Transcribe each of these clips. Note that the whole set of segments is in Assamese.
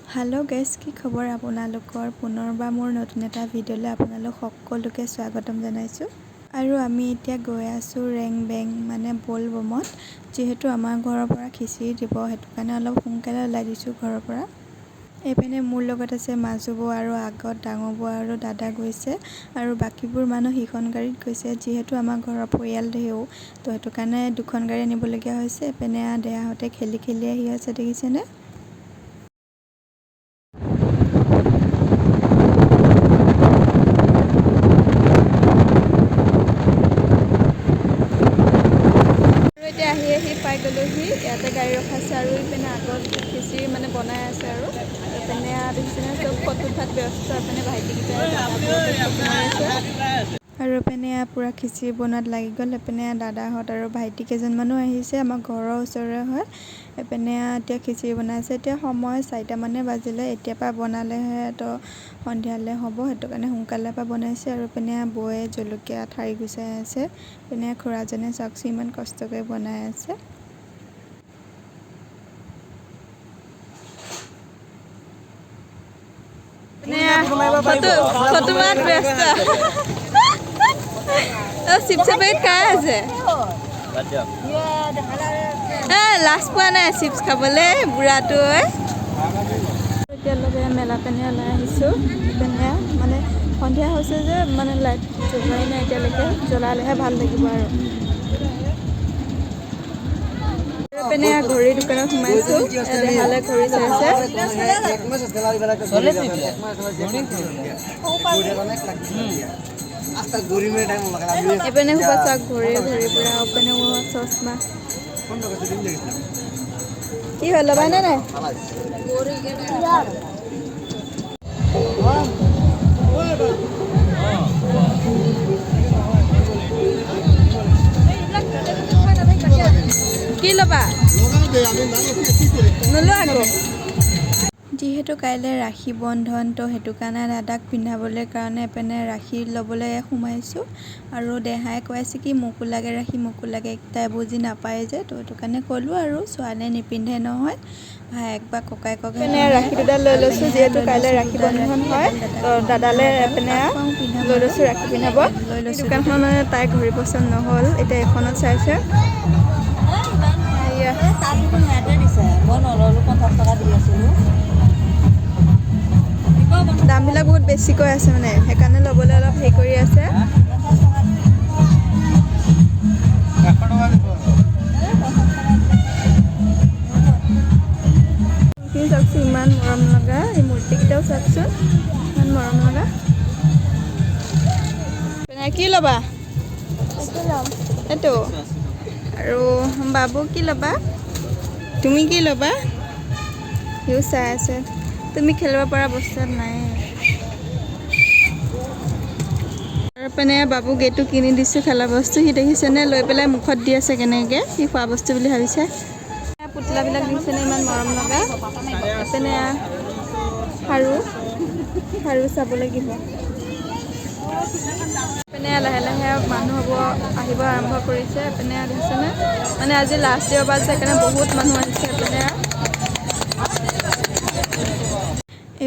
हेलो गाइस की खबर আপোনালোকৰ পুনৰবাৰ মোৰ নতুন এটা ভিডিঅ'লৈ আপোনালোক সকলোকে স্বাগতম জনাইছো আৰু আমি এতিয়া গৈ আছো ৰেংবেং মানে বলবমত যেহেতু আমাৰ ঘৰৰ পৰা খিচিৰি দিব হেতু কাৰণে অলপ সোনকালে ওলাই দিছো ঘৰৰ পৰা এপিনে মোৰ লগত আছে মাজুবো আৰু আগত ডাঙৰবো আৰু দাদা গৈছে আৰু বাকিবোৰ মানুহ হিখন গাড়ীত গৈছে যেহেতু আমাৰ ঘৰৰ পৰিয়াল দেও তো হেতু কাৰণে দুখন গাড়ী নিবলগীয়া হৈছে এপিনে দেহাহতে খেলি খেলি আহি আছে দেখিছেনে পাই গলোহি ইয়াতে গাড়ী ৰখাইছে আৰু ইপিনে আগত খিচিৰি মানে বনাই আছে আৰু এপিনে দেখিছেনে চব ফটো উঠাত ব্যস্ত এপিনে ভাইটিকেইটাই আৰু এপিনে পুৰা খিচিৰি বনোৱাত লাগি গ'ল এপিনে দাদাহঁত আৰু ভাইটি কেইজনমানো আহিছে আমাৰ ঘৰৰ ওচৰৰে হয় এপিনে এতিয়া খিচিৰি বনাইছে এতিয়া সময় 4টা মানে বাজিলে এতিয়া পৰা বনালেহে তো সন্ধিয়ালে হ'ব হেতু কাৰণে সোনকালে পৰা বনাইছে আৰু এপিনে বয়ে জলকীয়া ঠাৰি গুচাই আছে এপিনে খুৰাজনে চাকচি ইমান কষ্ট কৰি বনাই আছে ফটো মাত ব্যস্ত চিপছ পেকেট খাই আছে লাষ্ট পোৱা নাই চিপছ খাবলৈ বুঢ়াটো এতিয়ালৈকে মেলা পেনে ওলাই আহিছোঁ পেনে মানে সন্ধিয়া হৈছে যে মানে লাইট জ্বলোৱাই নাই এতিয়ালৈকে জ্বলালেহে ভাল লাগিব আৰু পেনে ঘড়ী দোকানত সোমাইছোঁ দেহালে ঘড়ী চাইছে এপিনে সোপা ঘড়ী পুৰা ওপেনে চশমা কি হ'ল ল'বা নে নাই কি ল'বা নলো আকৌ যেহেতু কাইলৈ ৰাখি বন্ধন তো হেতু কাৰণে দাদাক পিন্ধাবলৈ কাৰণে এপিনে ৰাখি ল'বলৈ সোমাইছোঁ আৰু দেহাই কৈছে কি মোকো লাগে ৰাখি মোকো লাগে তাই বুজি নাপায় যে তো হেতু কাৰণে ক'লো আৰু ছোৱালীয়ে নিপিন্ধে নহয় ভায়েক বা ককায়েকক এপিনে ৰাখি দুডাল লৈ লৈছোঁ যেহেতু কাইলৈ ৰাখি বন্ধন হয় তো দাদালে এপিনে লৈ লৈছোঁ ৰাখি পিন্ধাব দোকানখন মানে তাই ঘড়ী পচন্দ নহ'ল এতিয়া এখনত চাইছে দামবিলাক বহুত বেছিকৈ আছে মানে সেইকাৰণে ল'বলৈ অলপ হেৰি কৰি আছে চাওকচোন ইমান মৰম লগা এই মূৰ্তিকেইটাও চাওকচোন ইমান মৰম লগা কি ল'বা এইটো আৰু বাবু কি ল'বা তুমি কি ল'বা সিও চাই আছে তুমি খেলিব পৰা বস্তু নাই আৰু পেনে বাবু গেটটো কিনি দিছোঁ খেলা বস্তু সি দেখিছেনে লৈ পেলাই মুখত দি আছে কেনেকৈ সি খোৱা বস্তু বুলি ভাবিছে পুতলাবিলাক দিছেনে ইমান মৰম লগা এপিনে খাৰু চাব লাগিব এপিনে লাহে লাহে মানুহ আহিব আৰম্ভ কৰিছে এপিনে দেখিছেনে মানে আজি লাষ্ট দেওবাৰ যে সেইকাৰণে বহুত মানুহ আহিছে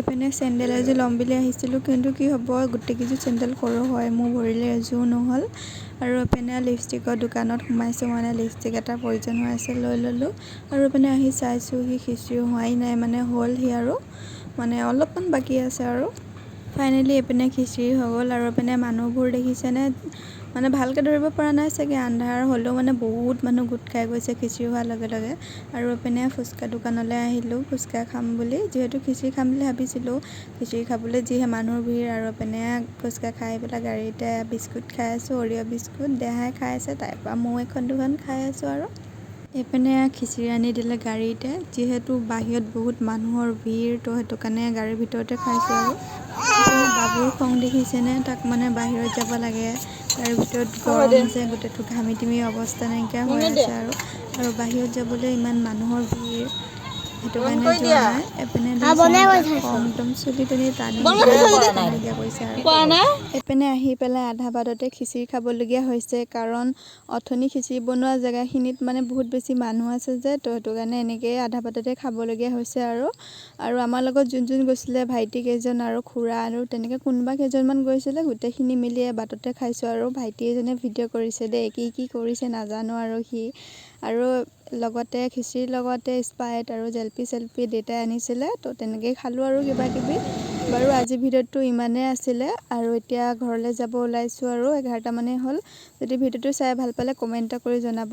এপিনে চেণ্ডেল এযোৰ ল'ম বুলি আহিছিলোঁ কিন্তু কি হ'ব গোটেইকেইযোৰ চেণ্ডেল সৰু হয় মোৰ ভৰিলে এযোৰ নহ'ল আৰু এপিনে লিপষ্টিকৰ দোকানত সোমাইছোঁ মানে লিপষ্টিক এটা প্ৰয়োজন হৈ আছে লৈ ল'লোঁ আৰু এপিনে আহি চাইছোঁ সি খিচিৰি হোৱাই নাই মানে হ'লহি আৰু মানে অলপমান বাকী আছে আৰু ফাইনেলি এপিনে খিচিৰি হৈ গ'ল আৰু এপিনে মানুহবোৰ দেখিছেনে মানে ভালকৈ ধৰিব পৰা নাই চাগে আন্ধাৰ হ'লেও মানে বহুত মানুহ গোট খাই গৈছে খিচিৰি হোৱাৰ লগে লগে আৰু এপিনে ফুচকা দোকানলৈ আহিলোঁ ফুচকা খাম বুলি যিহেতু খিচিৰি খাম বুলি ভাবিছিলোঁ খিচিৰি খাবলৈ যিহে মানুহৰ ভিৰ আৰু এপিনে ফুচকা খাই পেলাই গাড়ীতে বিস্কুট খাই আছোঁ অৰিঅ' বিস্কুট দেহাই খাই আছে তাৰপৰা ময়ো এখন দুখন খাই আছোঁ আৰু এপিনে খিচিৰি আনি দিলে গাড়ীতে যিহেতু বাহিৰত বহুত মানুহৰ ভিৰ তো সেইটো কাৰণে গাড়ীৰ ভিতৰতে খাইছোঁ আৰু বাবুৰ খং দেখিছেনে তাক মানে বাহিৰত যাব লাগে গাড়ীৰ ভিতৰত গৰম যে গোটেইটো ঘামি তিমি অৱস্থা নাইকিয়া হৈ আছে আৰু বাহিৰত যাবলৈ ইমান মানুহৰ ভিৰ সেইটো কাৰণে যোৱা নাই এপিনে কম একদম চুলি তুলি টানি দিয়া কৈছে আৰু এপিনে আহি পেলাই আধা বাটতে খিচিৰি খাবলগীয়া হৈছে কাৰণ অথনি খিচিৰি বনোৱা জেগাখিনিত মানে বহুত বেছি মানুহ আছে যে তো সেইটো কাৰণে এনেকৈ আধা বাটতে খাবলগীয়া হৈছে আৰু আমাৰ লগত যোন গৈছিলে ভাইটি কেইজন আৰু খুৰা আৰু তেনেকৈ কোনোবা কেইজনমান গৈছিলে গোটেইখিনি মিলি বাটতে খাইছোঁ আৰু ভাইটি এজনে ভিডিঅ' কৰিছে দেই কি কৰিছে নাজানো আৰু সি আৰু লগতে খিচিৰিৰ লগতে স্প্ৰাইট আৰু জেলপি চেলপি দেউতাই আনিছিলে তো তেনেকেই খালোঁ আৰু কিবা কিবি বাৰু আজি ভিডিঅ'টো ইমানেই আছিলে আৰু এতিয়া ঘৰলৈ যাব ওলাইছোঁ আৰু 11টা মানেই হ'ল যদি ভিডিঅ'টো চাই ভাল পালে কমেণ্ট কৰি জনাব।